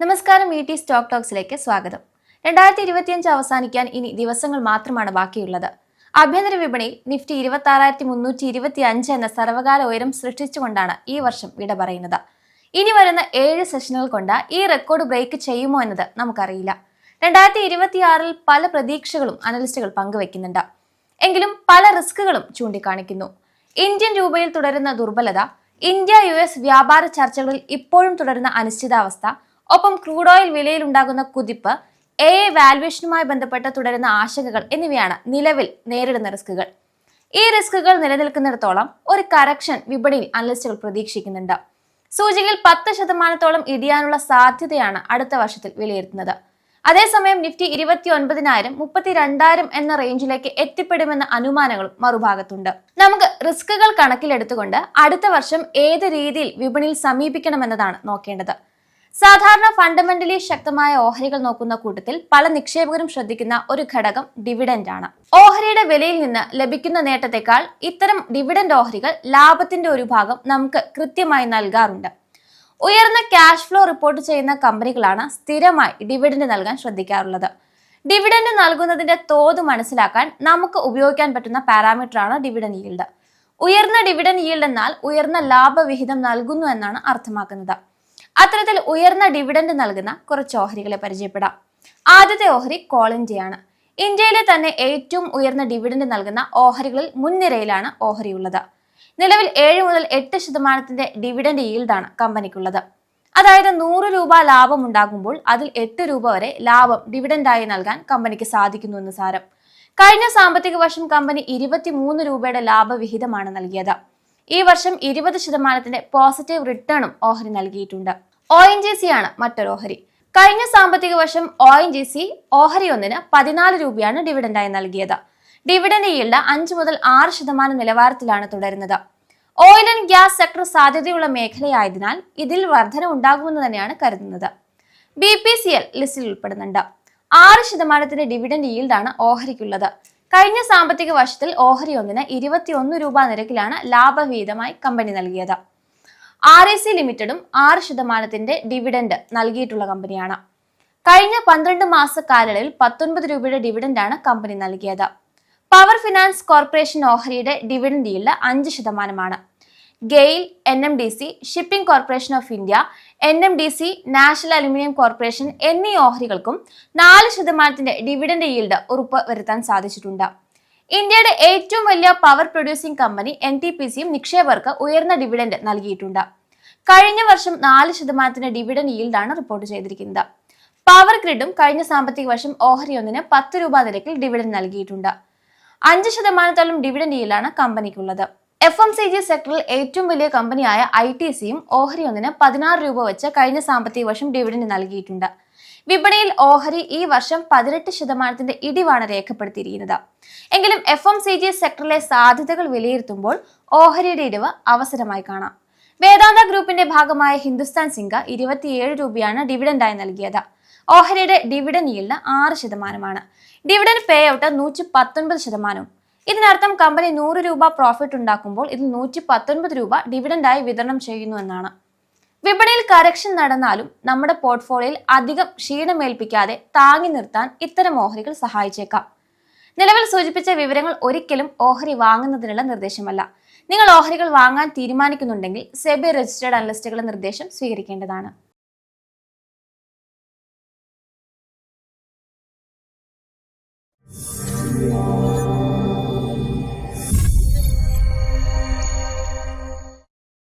നമസ്കാരം, ഇ.ടി. സ്റ്റോക്ക് ടോക്സിലേക്ക് സ്വാഗതം. 2025 അവസാനിക്കാൻ ഇനി ദിവസങ്ങൾ മാത്രമാണ് ബാക്കിയുള്ളത്. ആഭ്യന്തര വിപണിയിൽ നിഫ്റ്റി 26,325 എന്ന സർവകാല ഉയരം സൃഷ്ടിച്ചുകൊണ്ടാണ് ഈ വർഷം വിട പറയുന്നത്. ഇനി വരുന്ന 7 സെഷനുകൾ കൊണ്ട് ഈ റെക്കോർഡ് ബ്രേക്ക് ചെയ്യുമോ എന്നത് നമുക്കറിയില്ല. 2026-ൽ പല പ്രതീക്ഷകളും അനലിസ്റ്റുകൾ പങ്കുവെക്കുന്നുണ്ട്. എങ്കിലും പല റിസ്കുകളും ചൂണ്ടിക്കാണിക്കുന്നു. ഇന്ത്യൻ രൂപയിൽ തുടരുന്ന ദുർബലത, ഇന്ത്യ-US വ്യാപാര ചർച്ചകളിൽ ഇപ്പോഴും തുടരുന്ന അനിശ്ചിതാവസ്ഥ, ഒപ്പം ക്രൂഡ് ഓയിൽ വിലയിൽ ഉണ്ടാകുന്ന കുതിപ്പ്, വാല്യുവേഷനുമായി ബന്ധപ്പെട്ട് തുടരുന്ന ആശങ്കകൾ എന്നിവയാണ് നിലവിൽ നേരിടുന്ന റിസ്കുകൾ. ഈ റിസ്കുകൾ നിലനിൽക്കുന്നിടത്തോളം ഒരു കറക്ഷൻ വിപണിയിൽ അനലിസ്റ്റുകൾ പ്രതീക്ഷിക്കുന്നുണ്ട്. സൂചികയിൽ 10% ഇടിയാനുള്ള സാധ്യതയാണ് അടുത്ത വർഷത്തിൽ വിലയിരുത്തുന്നത്. അതേസമയം നിഫ്റ്റി 29,000, 32,000 എന്ന റേഞ്ചിലേക്ക് എത്തിപ്പെടുമെന്ന അനുമാനങ്ങളും മറുഭാഗത്തുണ്ട്. നമുക്ക് റിസ്കുകൾ കണക്കിലെടുത്തുകൊണ്ട് അടുത്ത വർഷം ഏത് രീതിയിൽ വിപണിയിൽ സമീപിക്കണമെന്നതാണ് നോക്കേണ്ടത്. സാധാരണ ഫണ്ടമെന്റലി ശക്തമായ ഓഹരികൾ നോക്കുന്ന കൂട്ടത്തിൽ പല നിക്ഷേപകരും ശ്രദ്ധിക്കുന്ന ഒരു ഘടകം ഡിവിഡൻഡ് ആണ്. ഓഹരിയുടെ വിലയിൽ നിന്ന് ലഭിക്കുന്ന നേട്ടത്തെക്കാൾ ഇത്തരം ഡിവിഡൻഡ് ഓഹരികൾ ലാഭത്തിന്റെ ഒരു ഭാഗം നമുക്ക് കൃത്യമായി നൽകാറുണ്ട്. ഉയർന്ന ക്യാഷ് ഫ്ലോ റിപ്പോർട്ട് ചെയ്യുന്ന കമ്പനികളാണ് സ്ഥിരമായി ഡിവിഡൻഡ് നൽകാൻ ശ്രദ്ധിക്കാറുള്ളത്. ഡിവിഡൻഡ് നൽകുന്നതിന്റെ തോത് മനസ്സിലാക്കാൻ നമുക്ക് ഉപയോഗിക്കാൻ പറ്റുന്ന പാരാമീറ്ററാണ് ഡിവിഡൻഡ് ഈൽഡ്. ഉയർന്ന ഡിവിഡൻഡ് ഈൽഡ് എന്നാൽ ഉയർന്ന ലാഭവിഹിതം നൽകുന്നു എന്നാണ് അർത്ഥമാക്കുന്നത്. അത്തരത്തിൽ ഉയർന്ന ഡിവിഡൻഡ് നൽകുന്ന കുറച്ച് ഓഹരികളെ പരിചയപ്പെടാം. ആദ്യത്തെ ഓഹരി കോൾ ഇന്ത്യയാണ്. ഇന്ത്യയിലെ തന്നെ ഏറ്റവും ഉയർന്ന ഡിവിഡൻഡ് നൽകുന്ന ഓഹരികളിൽ മുൻനിരയിലാണ് ഓഹരിയുള്ളത്. നിലവിൽ 7 മുതൽ 8% ഡിവിഡൻഡ് ഈൽഡാണ് കമ്പനിക്കുള്ളത്. അതായത് 100 രൂപ ലാഭം ഉണ്ടാകുമ്പോൾ അതിൽ 8 രൂപ വരെ ലാഭം ഡിവിഡൻഡായി നൽകാൻ കമ്പനിക്ക് സാധിക്കുന്നു എന്ന് സാരം. കഴിഞ്ഞ സാമ്പത്തിക വർഷം കമ്പനി 23 രൂപയുടെ ലാഭവിഹിതമാണ് നൽകിയത്. ഈ വർഷം 20% പോസിറ്റീവ് റിട്ടേണും ഓഹരി നൽകിയിട്ടുണ്ട്. ONGC ആണ് മറ്റൊരു ഓഹരി. കഴിഞ്ഞ സാമ്പത്തിക വർഷം ONGC ഓഹരി ഒന്നിന് 14 രൂപയാണ് ഡിവിഡൻഡായി നൽകിയത്. ഡിവിഡൻഡ് ഈൽഡ് 5 മുതൽ 6% നിലവാരത്തിലാണ് തുടരുന്നത്. ഓയിൽ ആൻഡ് ഗ്യാസ് സെക്ടർ സാധ്യതയുള്ള മേഖലയായതിനാൽ ഇതിൽ വർധന ഉണ്ടാകുമെന്ന് തന്നെയാണ് കരുതുന്നത്. BPCL ലിസ്റ്റിൽ ഉൾപ്പെടുന്നുണ്ട്. 6% ഡിവിഡൻഡ് ഈൽഡാണ് ഓഹരിക്കുള്ളത്. കഴിഞ്ഞ സാമ്പത്തിക വർഷത്തിൽ ഓഹരി ഒന്നിന് 21 രൂപ നിരക്കിലാണ് ലാഭവിഹിതമായി കമ്പനി നൽകിയത്. REC ലിമിറ്റഡും 6% ഡിവിഡൻഡ് നൽകിയിട്ടുള്ള കമ്പനിയാണ്. കഴിഞ്ഞ 12 മാസ കാലയളവിൽ 19 രൂപയുടെ ഡിവിഡൻഡാണ് കമ്പനി നൽകിയത്. പവർ ഫിനാൻസ് കോർപ്പറേഷൻ ഓഹരിയുടെ dividend yield 5%. GAIL, NMDC, shipping corporation of India, NMDC, national aluminium corporation എന്നീ ഓഹരികൾക്കും 4% ഡിവിഡൻഡ് ഈൽഡ് ഉറപ്പ് വരുത്താൻ സാധിച്ചിട്ടുണ്ട്. ഇന്ത്യയുടെ ഏറ്റവും വലിയ പവർ പ്രൊഡ്യൂസിംഗ് കമ്പനി NTPCയും നിക്ഷേപകർക്ക് ഉയർന്ന ഡിവിഡൻഡ് നൽകിയിട്ടുണ്ട്. കഴിഞ്ഞ വർഷം 4% ഡിവിഡൻഡ് ഈൽഡാണ് റിപ്പോർട്ട് ചെയ്തിരിക്കുന്നത്. പവർ ഗ്രിഡും കഴിഞ്ഞ സാമ്പത്തിക വർഷം ഓഹരി ഒന്നിന് 10 രൂപ നിരക്കിൽ ഡിവിഡൻഡ് നൽകിയിട്ടുണ്ട്. 5% ഡിവിഡൻഡ് ഈൽഡാണ് കമ്പനിക്കുള്ളത്. FMCG സെക്ടറിൽ ഏറ്റവും വലിയ കമ്പനിയായ ITCയും ഓഹരി ഒന്നിന് 16 രൂപ വെച്ച് കഴിഞ്ഞ സാമ്പത്തിക വർഷം ഡിവിഡൻഡ് നൽകിയിട്ടുണ്ട്. വിപണിയിൽ ഓഹരി ഈ വർഷം 18% ഇടിവാണ് രേഖപ്പെടുത്തിയിരിക്കുന്നത്. എങ്കിലും FMCG സെക്ടറിലെ സാധ്യതകൾ വിലയിരുത്തുമ്പോൾ ഓഹരിയുടെ ഇടിവ് അവസരമായി കാണാം. വേദാന്ത ഗ്രൂപ്പിന്റെ ഭാഗമായ ഹിന്ദുസ്ഥാൻ സിങ്ക 27 രൂപയാണ് ഡിവിഡൻഡായി നൽകിയത്. ഓഹരിയുടെ dividend yield 6%. Dividend pay out 119%. ഇതിനർത്ഥം കമ്പനി 100 രൂപ പ്രോഫിറ്റ് ഉണ്ടാക്കുമ്പോൾ ഇതിൽ 119 രൂപ ഡിവിഡൻഡായി വിതരണം ചെയ്യുന്നു എന്നാണ്. വിപണിയിൽ കറക്ഷൻ നടന്നാലും നമ്മുടെ പോർട്ട്ഫോളിയോയിൽ അധികം ക്ഷീണമേൽപ്പിക്കാതെ താങ്ങി നിർത്താൻ ഇത്തരം ഓഹരികൾ സഹായിച്ചേക്കാം. നിലവിൽ സൂചിപ്പിച്ച വിവരങ്ങൾ ഒരിക്കലും ഓഹരി വാങ്ങുന്നതിനുള്ള നിർദ്ദേശമല്ല. നിങ്ങൾ ഓഹരികൾ വാങ്ങാൻ തീരുമാനിക്കുന്നുണ്ടെങ്കിൽ സെബി രജിസ്റ്റേർഡ് അനലിസ്റ്റുകളുടെ നിർദ്ദേശം സ്വീകരിക്കേണ്ടതാണ്.